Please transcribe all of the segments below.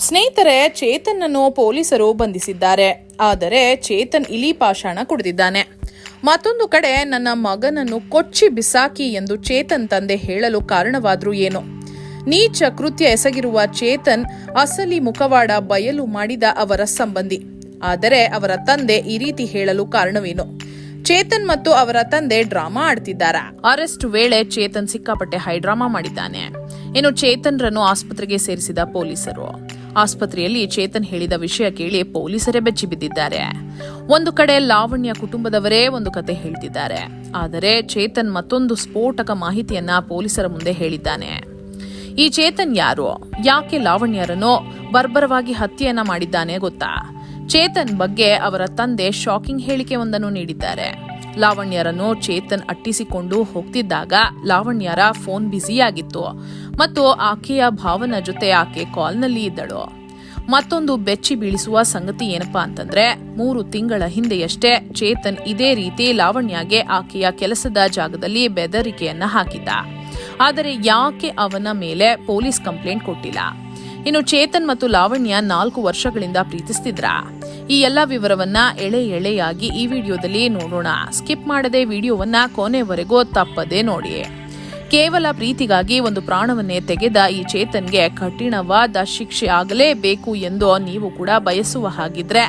ಸ್ನೇಹಿತರೆ, ಚೇತನ್ನನ್ನು ಪೊಲೀಸರು ಬಂಧಿಸಿದ್ದಾರೆ. ಆದರೆ ಚೇತನ್ ಇಲಿ ಪಾಷಾಣ ಕುಡಿದಿದ್ದಾನೆ. ಮತ್ತೊಂದು ಕಡೆ ನನ್ನ ಮಗನನ್ನು ಕೊಚ್ಚಿ ಬಿಸಾಕಿ ಎಂದು ಚೇತನ್ ತಂದೆ ಹೇಳಲು ಕಾರಣವಾದ್ರೂ ಏನು? ನೀಚ ಕೃತ್ಯ ಎಸಗಿರುವ ಚೇತನ್ ಅಸಲಿ ಮುಖವಾಡ ಬಯಲು ಮಾಡಿದ ಅವರ ಸಂಬಂಧಿ. ಆದರೆ ಅವರ ತಂದೆ ಈ ರೀತಿ ಹೇಳಲು ಕಾರಣವೇನು? ಚೇತನ್ ಮತ್ತು ಅವರ ತಂದೆ ಡ್ರಾಮಾ ಆಡ್ತಿದ್ದಾರಾ? ಅರೆಸ್ಟ್ ವೇಳೆ ಚೇತನ್ ಸಿಕ್ಕಾಪಟ್ಟೆ ಹೈಡ್ರಾಮಾ ಮಾಡಿದ್ದಾನೆ. ಇನ್ನು ಚೇತನ್ರನ್ನು ಆಸ್ಪತ್ರೆಗೆ ಸೇರಿಸಿದ ಪೊಲೀಸರು. ಆಸ್ಪತ್ರೆಯಲ್ಲಿ ಚೇತನ್ ಹೇಳಿದ ವಿಷಯ ಕೇಳಿ ಪೊಲೀಸರೇ ಬೆಚ್ಚಿ ಬಿದ್ದಿದ್ದಾರೆ. ಒಂದು ಕಡೆ ಲಾವಣ್ಯ ಕುಟುಂಬದವರೇ ಒಂದು ಕತೆ ಹೇಳ್ತಿದ್ದಾರೆ. ಆದರೆ ಚೇತನ್ ಮತ್ತೊಂದು ಸ್ಫೋಟಕ ಮಾಹಿತಿಯನ್ನ ಪೊಲೀಸರ ಮುಂದೆ ಹೇಳಿದ್ದಾನೆ. ಈ ಚೇತನ್ ಯಾರು? ಯಾಕೆ ಲಾವಣ್ಯರನ್ನು ಬರ್ಬರವಾಗಿ ಹತ್ಯೆಯನ್ನ ಮಾಡಿದ್ದಾನೆ ಗೊತ್ತಾ? ಚೇತನ್ ಬಗ್ಗೆ ಅವರ ತಂದೆ ಶಾಕಿಂಗ್ ಹೇಳಿಕೆಯೊಂದನ್ನು ನೀಡಿದ್ದಾರೆ. ಲಾವಣ್ಯರನ್ನು ಚೇತನ್ ಅಟ್ಟಿಸಿಕೊಂಡು ಹೋಗ್ತಿದ್ದಾಗ ಲಾವಣ್ಯರ ಫೋನ್ ಬ್ಯುಸಿಯಾಗಿತ್ತು ಮತ್ತು ಆಕೆಯ ಭಾವನ ಜೊತೆ ಆಕೆ ಕಾಲ್ನಲ್ಲಿ ಇದ್ದಳು. ಮತ್ತೊಂದು ಬೆಚ್ಚಿ ಬೀಳಿಸುವ ಸಂಗತಿ ಏನಪ್ಪಾ ಅಂತಂದ್ರೆ, 3 ತಿಂಗಳ ಹಿಂದೆಯಷ್ಟೇ ಚೇತನ್ ಇದೇ ರೀತಿ ಲಾವಣ್ಯಗೆ ಆಕೆಯ ಕೆಲಸದ ಜಾಗದಲ್ಲಿ ಬೆದರಿಕೆಯನ್ನ ಹಾಕಿದ್ದ. ಆದರೆ ಯಾಕೆ ಅವನ ಮೇಲೆ ಪೊಲೀಸ್ ಕಂಪ್ಲೇಂಟ್ ಕೊಟ್ಟಿಲ್ಲ? ಇನ್ನು ಚೇತನ್ ಮತ್ತು ಲಾವಣ್ಯ 4 ವರ್ಷಗಳಿಂದ ಪ್ರೀತಿಸ್ತಿದ್ರ? ಈ ಎಲ್ಲ ವಿವರವನ್ನ ಎಳೆಯಾಗಿ ಈ ವಿಡಿಯೋದಲ್ಲಿ ನೋಡೋಣ. ಸ್ಕಿಪ್ ಮಾಡದೆ ವಿಡಿಯೋವನ್ನ ಕೊನೆವರೆಗೂ ತಪ್ಪದೆ ನೋಡಿ. ಕೇವಲ ಪ್ರೀತಿಗಾಗಿ ಒಂದು ಪ್ರಾಣವನ್ನೇ ತೆಗೆದ ಈ ಚೇತನ್ಗೆ ಕಠಿಣವಾದ ಶಿಕ್ಷೆ ಆಗಲೇಬೇಕು ಎಂದು ನೀವು ಕೂಡ ಬಯಸುವ ಹಾಗಿದ್ರೆ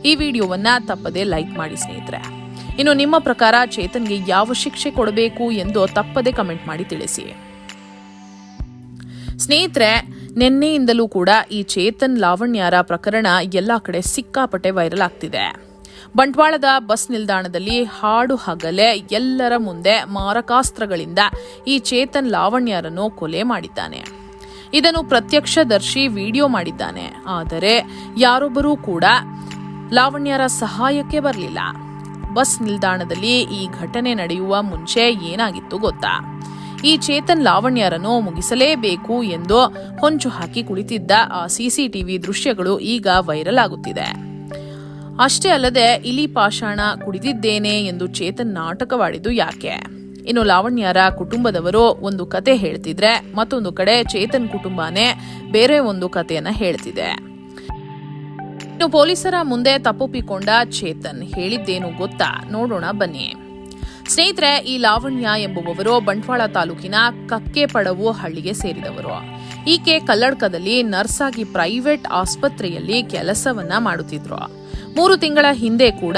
ಈ ವಿಡಿಯೋವನ್ನ ತಪ್ಪದೆ ಲೈಕ್ ಮಾಡಿ ಸ್ನೇಹಿತರೆ. ಇನ್ನು ನಿಮ್ಮ ಪ್ರಕಾರ ಚೇತನ್ಗೆ ಯಾವ ಶಿಕ್ಷೆ ಕೊಡಬೇಕು ಎಂದು ತಪ್ಪದೆ ಕಮೆಂಟ್ ಮಾಡಿ ತಿಳಿಸಿ. ಸ್ನೇಹಿತರೆ, ನಿನ್ನೆಯಿಂದಲೂ ಕೂಡ ಈ ಚೇತನ್ ಲಾವಣ್ಯರ ಪ್ರಕರಣ ಎಲ್ಲಾ ಕಡೆ ಸಿಕ್ಕಾಪಟ್ಟೆ ವೈರಲ್ ಆಗ್ತಿದೆ. ಬಂಟ್ವಾಳದ ಬಸ್ ನಿಲ್ದಾಣದಲ್ಲಿ ಹಾಡು ಹಗಲೇ ಎಲ್ಲರ ಮುಂದೆ ಮಾರಕಾಸ್ತ್ರಗಳಿಂದ ಈ ಚೇತನ್ ಲಾವಣ್ಯರನ್ನು ಕೊಲೆ ಮಾಡಿದ್ದಾನೆ. ಇದನ್ನು ಪ್ರತ್ಯಕ್ಷದರ್ಶಿ ವಿಡಿಯೋ ಮಾಡಿದ್ದಾನೆ. ಆದರೆ ಯಾರೊಬ್ಬರೂ ಕೂಡ ಲಾವಣ್ಯರ ಸಹಾಯಕ್ಕೆ ಬರಲಿಲ್ಲ. ಬಸ್ ನಿಲ್ದಾಣದಲ್ಲಿ ಈ ಘಟನೆ ನಡೆಯುವ ಮುಂಚೆ ಏನಾಗಿತ್ತು ಗೊತ್ತಾ? ಈ ಚೇತನ್ ಲಾವಣ್ಯರನ್ನು ಮುಗಿಸಲೇಬೇಕು ಎಂದು ಹೊಂಚು ಹಾಕಿ ಕುಳಿತಿದ್ದ ಆ ಸಿಸಿಟಿವಿ ದೃಶ್ಯಗಳು ಈಗ ವೈರಲ್ ಆಗುತ್ತಿದೆ. ಅಷ್ಟೇ ಅಲ್ಲದೆ ಇಲಿ ಪಾಷಾಣ ಕುಡಿದಿದ್ದೇನೆ ಎಂದು ಚೇತನ್ ನಾಟಕವಾಡಿದ್ದು ಯಾಕೆ? ಇನ್ನು ಲಾವಣ್ಯರ ಕುಟುಂಬದವರು ಒಂದು ಕತೆ ಹೇಳ್ತಿದ್ರೆ, ಮತ್ತೊಂದು ಕಡೆ ಚೇತನ್ ಕುಟುಂಬನೇ ಬೇರೆ ಒಂದು ಕತೆಯನ್ನ ಹೇಳ್ತಿದೆ. ಇನ್ನು ಪೊಲೀಸರ ಮುಂದೆ ತಪ್ಪೊಪ್ಪಿಕೊಂಡ ಚೇತನ್ ಹೇಳಿದ್ದೇನು ಗೊತ್ತಾ? ನೋಡೋಣ ಬನ್ನಿ. ಸ್ನೇಹಿತರೆ, ಈ ಲಾವಣ್ಯ ಎಂಬುವವರು ಬಂಟ್ವಾಳ ತಾಲೂಕಿನ ಕಕ್ಕೆಪಡವು ಹಳ್ಳಿಗೆ ಸೇರಿದವರು. ಈಕೆ ಕಲ್ಲಡ್ಕದಲ್ಲಿ ನರ್ಸ್ ಆಗಿ ಪ್ರೈವೇಟ್ ಆಸ್ಪತ್ರೆಯಲ್ಲಿ ಕೆಲಸವನ್ನ ಮಾಡುತ್ತಿದ್ರು. 3 ತಿಂಗಳ ಹಿಂದೆ ಕೂಡ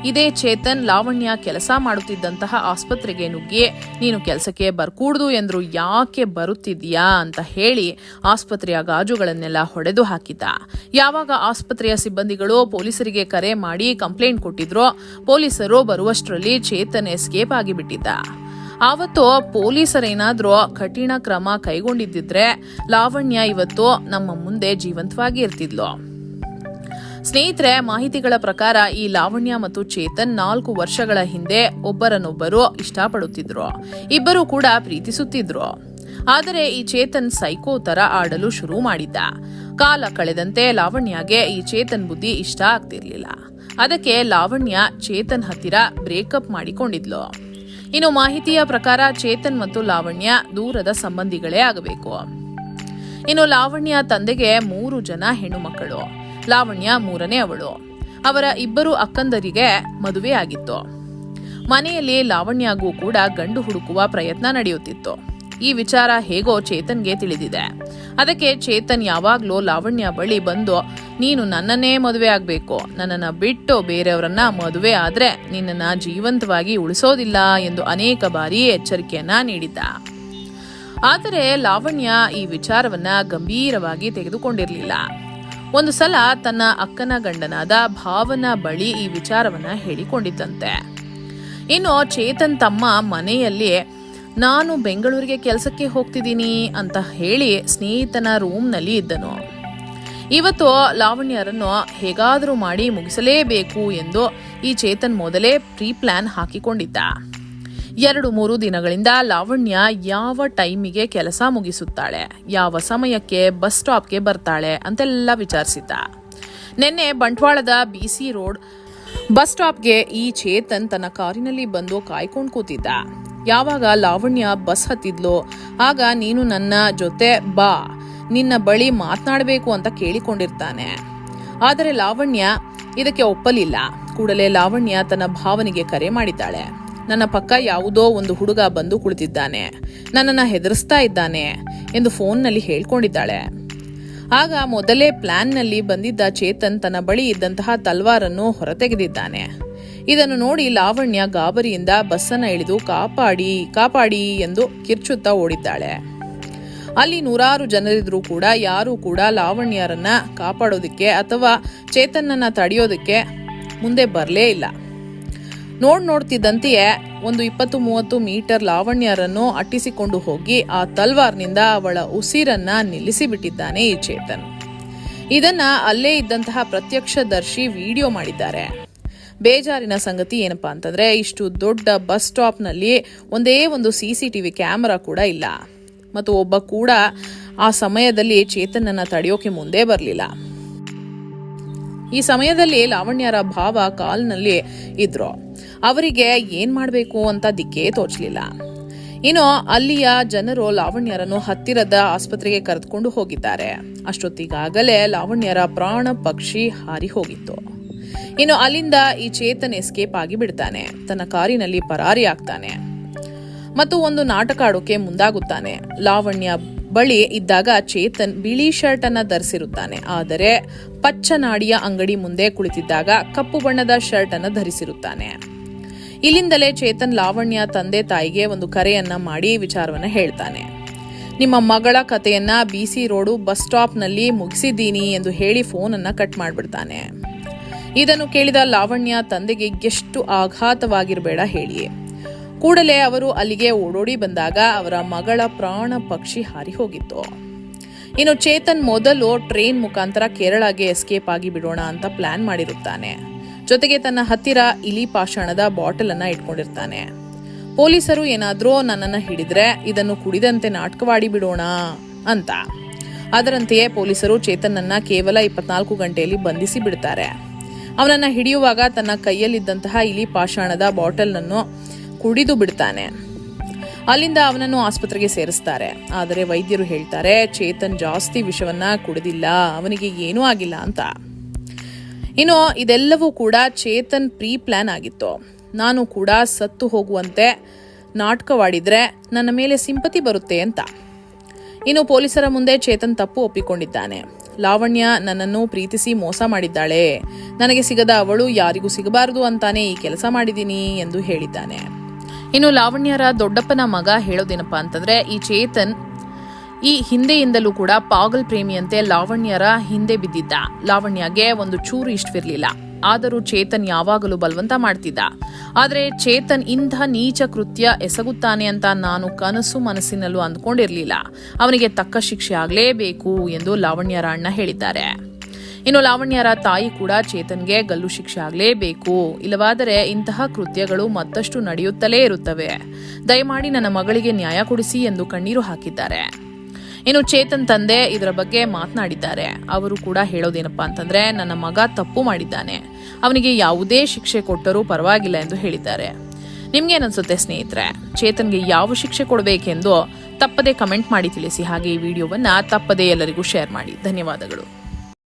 ಇದೇ ಚೇತನ್ ಲಾವಣ್ಯ ಕೆಲಸ ಮಾಡುತ್ತಿದ್ದಂತಹ ಆಸ್ಪತ್ರೆಗೆ ನುಗ್ಗಿ ನೀನು ಕೆಲಸಕ್ಕೆ ಬರ್ಕೂಡ್ದು ಎಂದ್ರು. ಯಾಕೆ ಬರುತ್ತಿದ್ಯಾ ಅಂತ ಹೇಳಿ ಆಸ್ಪತ್ರೆಯ ಗಾಜುಗಳನ್ನೆಲ್ಲ ಹೊಡೆದು ಹಾಕಿದ್ದ. ಯಾವಾಗ ಆಸ್ಪತ್ರೆಯ ಸಿಬ್ಬಂದಿಗಳು ಪೊಲೀಸರಿಗೆ ಕರೆ ಮಾಡಿ ಕಂಪ್ಲೇಂಟ್ ಕೊಟ್ಟಿದ್ರು, ಪೊಲೀಸರು ಬರುವಷ್ಟರಲ್ಲಿ ಚೇತನ್ ಎಸ್ಕೇಪ್ ಆಗಿಬಿಟ್ಟಿದ್ದ. ಆವತ್ತು ಪೊಲೀಸರೇನಾದ್ರೂ ಕಠಿಣ ಕ್ರಮ ಕೈಗೊಂಡಿದ್ದಿದ್ರೆ ಲಾವಣ್ಯ ಇವತ್ತು ನಮ್ಮ ಮುಂದೆ ಜೀವಂತವಾಗಿ ಇರ್ತಿದ್ಲು. ಸ್ನೇಹಿತರೆ, ಮಾಹಿತಿಗಳ ಪ್ರಕಾರ ಈ ಲಾವಣ್ಯ ಮತ್ತು ಚೇತನ್ 4 ವರ್ಷಗಳ ಹಿಂದೆ ಒಬ್ಬರನ್ನೊಬ್ಬರು ಇಷ್ಟಪಡುತ್ತಿದ್ರು. ಇಬ್ಬರು ಕೂಡ ಪ್ರೀತಿಸುತ್ತಿದ್ರು. ಆದರೆ ಈ ಚೇತನ್ ಸೈಕೋ ತರ ಆಡಲು ಶುರು ಮಾಡಿದ್ದ. ಕಾಲ ಕಳೆದಂತೆ ಲಾವಣ್ಯಗೆ ಈ ಚೇತನ್ ಬುದ್ಧಿ ಇಷ್ಟ ಆಗ್ತಿರ್ಲಿಲ್ಲ. ಅದಕ್ಕೆ ಲಾವಣ್ಯ ಚೇತನ್ ಹತ್ತಿರ ಬ್ರೇಕಪ್ ಮಾಡಿಕೊಂಡಿದ್ಲು. ಇನ್ನು ಮಾಹಿತಿಯ ಪ್ರಕಾರ ಚೇತನ್ ಮತ್ತು ಲಾವಣ್ಯ ದೂರದ ಸಂಬಂಧಿಗಳೇ ಆಗಬೇಕು. ಇನ್ನು ಲಾವಣ್ಯ ತಂದೆಗೆ 3 ಜನ ಹೆಣ್ಣು ಮಕ್ಕಳು. ಲಾವಣ್ಯ 3ನೇ ಅವಳು. ಅವರ 2 ಅಕ್ಕಂದರಿಗೆ ಮದುವೆ ಆಗಿತ್ತು. ಮನೆಯಲ್ಲಿ ಲಾವಣ್ಯಗೂ ಕೂಡ ಗಂಡು ಹುಡುಕುವ ಪ್ರಯತ್ನ ನಡೆಯುತ್ತಿತ್ತು. ಈ ವಿಚಾರ ಹೇಗೋ ಚೇತನ್ಗೆ ತಿಳಿದಿದೆ. ಅದಕ್ಕೆ ಚೇತನ್ ಯಾವಾಗ್ಲೂ ಲಾವಣ್ಯ ಬಳಿ ಬಂದು, ನೀನು ನನ್ನನ್ನೇ ಮದುವೆ ಆಗ್ಬೇಕು, ನನ್ನನ್ನ ಬಿಟ್ಟು ಬೇರೆಯವರನ್ನ ಮದುವೆ ಆದ್ರೆ ನಿನ್ನನ್ನ ಜೀವಂತವಾಗಿ ಉಳಿಸೋದಿಲ್ಲ ಎಂದು ಅನೇಕ ಬಾರಿ ಎಚ್ಚರಿಕೆಯನ್ನ ನೀಡಿದ್ದ. ಆದರೆ ಲಾವಣ್ಯ ಈ ವಿಚಾರವನ್ನ ಗಂಭೀರವಾಗಿ ತೆಗೆದುಕೊಂಡಿರಲಿಲ್ಲ. ಒಂದು ಸಲ ತನ್ನ ಅಕ್ಕನ ಗಂಡನಾದ ಭಾವನ ಬಳಿ ಈ ವಿಚಾರವನ್ನ ಹೇಳಿಕೊಂಡಿದ್ದಂತೆ. ಇನ್ನು ಚೇತನ್ ತಮ್ಮ ಮನೆಯಲ್ಲಿ ನಾನು ಬೆಂಗಳೂರಿಗೆ ಕೆಲಸಕ್ಕೆ ಹೋಗ್ತಿದ್ದೀನಿ ಅಂತ ಹೇಳಿ ಸ್ನೇಹಿತನ ರೂಮ್ನಲ್ಲಿ ಇದ್ದನು. ಇವತ್ತು ಲಾವಣ್ಯರನ್ನು ಹೇಗಾದರೂ ಮಾಡಿ ಮುಗಿಸಲೇಬೇಕು ಎಂದು ಈ ಚೇತನ್ ಮೊದಲೇ ಪ್ರೀ ಪ್ಲಾನ್ ಹಾಕಿಕೊಂಡಿದ್ದ. 2-3 ದಿನಗಳಿಂದ ಲಾವಣ್ಯ ಯಾವ ಟೈಮಿಗೆ ಕೆಲಸ ಮುಗಿಸುತ್ತಾಳೆ, ಯಾವ ಸಮಯಕ್ಕೆ ಬಸ್ ಸ್ಟಾಪ್ಗೆ ಬರ್ತಾಳೆ ಅಂತೆಲ್ಲ ವಿಚಾರಿಸಿದ್ದ. ನಿನ್ನೆ ಬಂಟ್ವಾಳದ BC ರೋಡ್ ಬಸ್ ಸ್ಟಾಪ್ಗೆ ಈ ಚೇತನ್ ತನ್ನ ಕಾರಿನಲ್ಲಿ ಬಂದು ಕಾಯ್ಕೊಂಡು ಕೂತಿದ್ದ. ಯಾವಾಗ ಲಾವಣ್ಯ ಬಸ್ ಹತ್ತಿದ್ಲು, ಆಗ ನೀನು ನನ್ನ ಜೊತೆ ಬಾ, ನಿನ್ನ ಬಳಿ ಮಾತನಾಡಬೇಕು ಅಂತ ಕೇಳಿಕೊಂಡಿರ್ತಾನೆ. ಆದರೆ ಲಾವಣ್ಯ ಇದಕ್ಕೆ ಒಪ್ಪಲಿಲ್ಲ. ಕೂಡಲೇ ಲಾವಣ್ಯ ತನ್ನ ಭಾವನಿಗೆ ಕರೆ ಮಾಡಿದ್ದಾಳೆ. ನನ್ನ ಪಕ್ಕ ಯಾವುದೋ ಒಂದು ಹುಡುಗ ಬಂದು ಕುಳಿತಿದ್ದಾನೆ, ನನ್ನನ್ನು ಹೆದರಿಸ್ತಾ ಇದ್ದಾನೆ ಎಂದು ಫೋನ್ನಲ್ಲಿ ಹೇಳ್ಕೊಂಡಿದ್ದಾಳೆ. ಆಗ ಮೊದಲೇ ಪ್ಲಾನ್ನಲ್ಲಿ ಬಂದಿದ್ದ ಚೇತನ್ ತನ್ನ ಬಳಿ ಇದ್ದಂತಹ ತಲ್ವಾರನ್ನು ಹೊರತೆಗೆದಿದ್ದಾನೆ. ಇದನ್ನು ನೋಡಿ ಲಾವಣ್ಯ ಗಾಬರಿಯಿಂದ ಬಸ್ಸನ್ನು ಇಳಿದು ಕಾಪಾಡಿ ಕಾಪಾಡಿ ಎಂದು ಕಿರ್ಚುತ್ತಾ ಓಡಿದ್ದಾಳೆ. ಅಲ್ಲಿ ನೂರಾರು ಜನರಿದ್ರೂ ಕೂಡ ಯಾರೂ ಕೂಡ ಲಾವಣ್ಯರನ್ನ ಕಾಪಾಡೋದಕ್ಕೆ ಅಥವಾ ಚೇತನ್ನನ್ನ ತಡೆಯೋದಕ್ಕೆ ಮುಂದೆ ಬರಲೇ ಇಲ್ಲ. ನೋಡ್ತಿದ್ದಂತೆಯೇ ಒಂದು 20-30 ಮೀಟರ್ ಲಾವಣ್ಯರನ್ನು ಅಟ್ಟಿಸಿಕೊಂಡು ಹೋಗಿ ಆ ತಲ್ವಾರ್ನಿಂದ ಅವಳ ಉಸಿರನ್ನ ನಿಲ್ಲಿಸಿಬಿಟ್ಟಿದ್ದಾನೆ ಈ ಚೇತನ್. ಇದನ್ನ ಅಲ್ಲೇ ಇದ್ದಂತಹ ಪ್ರತ್ಯಕ್ಷದರ್ಶಿ ವಿಡಿಯೋ ಮಾಡಿದ್ದಾರೆ. ಬೇಜಾರಿನ ಸಂಗತಿ ಏನಪ್ಪಾ ಅಂತಂದ್ರೆ, ಇಷ್ಟು ದೊಡ್ಡ ಬಸ್ ಸ್ಟಾಪ್ನಲ್ಲಿ ಒಂದೇ ಒಂದು CCTV ಕ್ಯಾಮೆರಾ ಕೂಡ ಇಲ್ಲ ಮತ್ತು ಒಬ್ಬ ಕೂಡ ಆ ಸಮಯದಲ್ಲಿ ಚೇತನನ್ನ ತಡೆಯೋಕೆ ಮುಂದೆ ಬರಲಿಲ್ಲ. ಈ ಸಮಯದಲ್ಲಿ ಲಾವಣ್ಯರ ಭಾವ ಕಾಲ್ನಲ್ಲಿ ಇದ್ರು. ಅವರಿಗೆ ಏನ್ ಮಾಡಬೇಕು ಅಂತ ದಿಕ್ಕೇ ತೋಚಲಿಲ್ಲ. ಇನ್ನು ಅಲ್ಲಿಯ ಜನರು ಲಾವಣ್ಯರನ್ನು ಹತ್ತಿರದ ಆಸ್ಪತ್ರೆಗೆ ಕರೆದುಕೊಂಡು ಹೋಗಿದ್ದಾರೆ. ಅಷ್ಟೊತ್ತಿಗಾಗಲೇ ಲಾವಣ್ಯರ ಪ್ರಾಣ ಪಕ್ಷಿ ಹಾರಿ ಹೋಗಿತ್ತು. ಇನ್ನು ಅಲ್ಲಿಂದ ಈ ಚೇತನ್ ಎಸ್ಕೇಪ್ ಆಗಿ ಬಿಡ್ತಾನೆ. ತನ್ನ ಕಾರಿನಲ್ಲಿ ಪರಾರಿ ಆಗ್ತಾನೆ ಮತ್ತು ಒಂದು ನಾಟಕ ಆಡೋಕೆ ಮುಂದಾಗುತ್ತಾನೆ. ಲಾವಣ್ಯ ಬಳಿ ಇದ್ದಾಗ ಚೇತನ್ ಬಿಳಿ ಶರ್ಟ್ ಅನ್ನ ಧರಿಸಿರುತ್ತಾನೆ. ಆದರೆ ಪಚ್ಚನಾಡಿಯ ಅಂಗಡಿ ಮುಂದೆ ಕುಳಿತಿದ್ದಾಗ ಕಪ್ಪು ಬಣ್ಣದ ಶರ್ಟ್ ಅನ್ನು ಧರಿಸಿರುತ್ತಾನೆ. ಇಲ್ಲಿಂದಲೇ ಚೇತನ್ ಲಾವಣ್ಯ ತಂದೆ ತಾಯಿಗೆ ಒಂದು ಕರೆಯನ್ನ ಮಾಡಿ ವಿಚಾರವನ್ನ ಹೇಳ್ತಾನೆ. ನಿಮ್ಮ ಮಗಳ ಕಥೆಯನ್ನ BC ರೋಡು ಬಸ್ ಸ್ಟಾಪ್ ನಲ್ಲಿ ಮುಗಿಸಿದ್ದೀನಿ ಎಂದು ಹೇಳಿ ಫೋನ್ ಅನ್ನ ಕಟ್ ಮಾಡ್ಬಿಡ್ತಾನೆ. ಇದನ್ನು ಕೇಳಿದ ಲಾವಣ್ಯ ತಂದೆಗೆ ಎಷ್ಟು ಆಘಾತವಾಗಿರಬೇಡ ಹೇಳಿ. ಕೂಡಲೇ ಅವರು ಅಲ್ಲಿಗೆ ಓಡೋಡಿ ಬಂದಾಗ ಅವರ ಮಗಳ ಪ್ರಾಣ ಪಕ್ಷಿ ಹಾರಿ ಹೋಗಿತ್ತು. ಇನ್ನು ಚೇತನ್ ಮೊದಲು ಟ್ರೈನ್ ಮುಖಾಂತರ ಕೇರಳಗೆ ಎಸ್ಕೇಪ್ ಆಗಿ ಬಿಡೋಣ ಅಂತ ಪ್ಲಾನ್ ಮಾಡಿರುತ್ತಾನೆ. ಜೊತೆಗೆ ತನ್ನ ಹತ್ತಿರ ಇಲಿ ಪಾಷಾಣದ ಬಾಟಲ್ ಅನ್ನ ಇಟ್ಕೊಂಡಿರ್ತಾನೆ. ಪೊಲೀಸರು ಏನಾದ್ರೂ ನನ್ನನ್ನ ಹಿಡಿದ್ರೆ ಇದನ್ನು ಕುಡಿದಂತೆ ನಾಟಕವಾಡಿ ಬಿಡೋಣ ಅಂತ. ಅದರಂತೆಯೇ ಪೊಲೀಸರು ಚೇತನ್ನನ್ನ ಕೇವಲ 24 ಗಂಟೆಯಲ್ಲಿ ಬಂಧಿಸಿ ಬಿಡ್ತಾರೆ. ಅವನನ್ನ ಹಿಡಿಯುವಾಗ ತನ್ನ ಕೈಯಲ್ಲಿದ್ದಂತಹ ಇಲಿ ಪಾಷಾಣದ ಬಾಟಲ್ ಅನ್ನು ಕುಡಿದು ಬಿಡ್ತಾನೆ. ಅಲ್ಲಿಂದ ಅವನನ್ನು ಆಸ್ಪತ್ರೆಗೆ ಸೇರಿಸ್ತಾರೆ. ಆದರೆ ವೈದ್ಯರು ಹೇಳ್ತಾರೆ ಚೇತನ್ ಜಾಸ್ತಿ ವಿಷವನ್ನ ಕುಡಿದಿಲ್ಲ, ಅವನಿಗೆ ಏನೂ ಆಗಿಲ್ಲ ಅಂತ. ಇನ್ನು ಇದೆಲ್ಲವೂ ಕೂಡ ಚೇತನ್ ಪ್ರೀ ಪ್ಲಾನ್ ಆಗಿತ್ತು. ನಾನು ಕೂಡ ಸತ್ತು ಹೋಗುವಂತೆ ನಾಟಕವಾಡಿದ್ರೆ ನನ್ನ ಮೇಲೆ ಸಿಂಪತಿ ಬರುತ್ತೆ ಅಂತ. ಇನ್ನು ಪೊಲೀಸರ ಮುಂದೆ ಚೇತನ್ ತಪ್ಪು ಒಪ್ಪಿಕೊಂಡಿದ್ದಾನೆ. ಲಾವಣ್ಯ ನನ್ನನ್ನು ಪ್ರೀತಿಸಿ ಮೋಸ ಮಾಡಿದ್ದಾಳೆ, ನನಗೆ ಸಿಗದ ಅವಳು ಯಾರಿಗೂ ಸಿಗಬಾರದು ಅಂತಾನೆ ಈ ಕೆಲಸ ಮಾಡಿದ್ದೀನಿ ಎಂದು ಹೇಳಿದ್ದಾನೆ. ಇನ್ನು ಲಾವಣ್ಯರ ದೊಡ್ಡಪ್ಪನ ಮಗ ಹೇಳೋದೇನಪ್ಪಾ ಅಂತಂದ್ರೆ, ಈ ಚೇತನ್ ಈ ಹಿಂದೆಯಿಂದಲೂ ಕೂಡ ಪಾಗಲ್ ಪ್ರೇಮಿಯಂತೆ ಲಾವಣ್ಯರ ಹಿಂದೆ ಬಿದ್ದಿದ್ದ. ಲಾವಣ್ಯಗೆ ಒಂದು ಚೂರು ಇಷ್ಟವಿರ್ಲಿಲ್ಲ. ಆದರೂ ಚೇತನ್ ಯಾವಾಗಲೂ ಬಲವಂತ ಮಾಡ್ತಿದ್ದ. ಆದರೆ ಚೇತನ್ ಇಂಥ ನೀಚ ಕೃತ್ಯ ಎಸಗುತ್ತಾನೆ ಅಂತ ನಾನು ಕನಸು ಮನಸ್ಸಿನಲ್ಲೂ ಅಂದ್ಕೊಂಡಿರ್ಲಿಲ್ಲ. ಅವನಿಗೆ ತಕ್ಕ ಶಿಕ್ಷೆ ಆಗಲೇಬೇಕು ಎಂದು ಲಾವಣ್ಯರ ಅಣ್ಣ ಹೇಳಿದ್ದಾರೆ. ಇನ್ನು ಲಾವಣ್ಯರ ತಾಯಿ ಕೂಡ ಚೇತನ್ಗೆ ಗಲ್ಲು ಶಿಕ್ಷೆ ಆಗಲೇಬೇಕು, ಇಲ್ಲವಾದರೆ ಇಂತಹ ಕೃತ್ಯಗಳು ಮತ್ತಷ್ಟು ನಡೆಯುತ್ತಲೇ ಇರುತ್ತವೆ, ದಯಮಾಡಿ ನನ್ನ ಮಗಳಿಗೆ ನ್ಯಾಯ ಕೊಡಿಸಿ ಎಂದು ಕಣ್ಣೀರು ಹಾಕಿದ್ದಾರೆ. ಇನ್ನು ಚೇತನ್ ತಂದೆ ಇದರ ಬಗ್ಗೆ ಮಾತನಾಡಿದ್ದಾರೆ. ಅವರು ಕೂಡ ಹೇಳೋದೇನಪ್ಪಾ ಅಂತಂದ್ರೆ, ನನ್ನ ಮಗ ತಪ್ಪು ಮಾಡಿದ್ದಾನೆ, ಅವನಿಗೆ ಯಾವುದೇ ಶಿಕ್ಷೆ ಕೊಟ್ಟರೂ ಪರವಾಗಿಲ್ಲ ಎಂದು ಹೇಳಿದ್ದಾರೆ. ನಿಮ್ಗೇನನ್ಸುತ್ತೆ ಸ್ನೇಹಿತರೆ? ಚೇತನ್ಗೆ ಯಾವ ಶಿಕ್ಷೆ ಕೊಡಬೇಕೆಂದು ತಪ್ಪದೆ ಕಮೆಂಟ್ ಮಾಡಿ ತಿಳಿಸಿ. ಹಾಗೆ ಈ ವಿಡಿಯೋವನ್ನ ತಪ್ಪದೆ ಎಲ್ಲರಿಗೂ ಶೇರ್ ಮಾಡಿ. ಧನ್ಯವಾದಗಳು.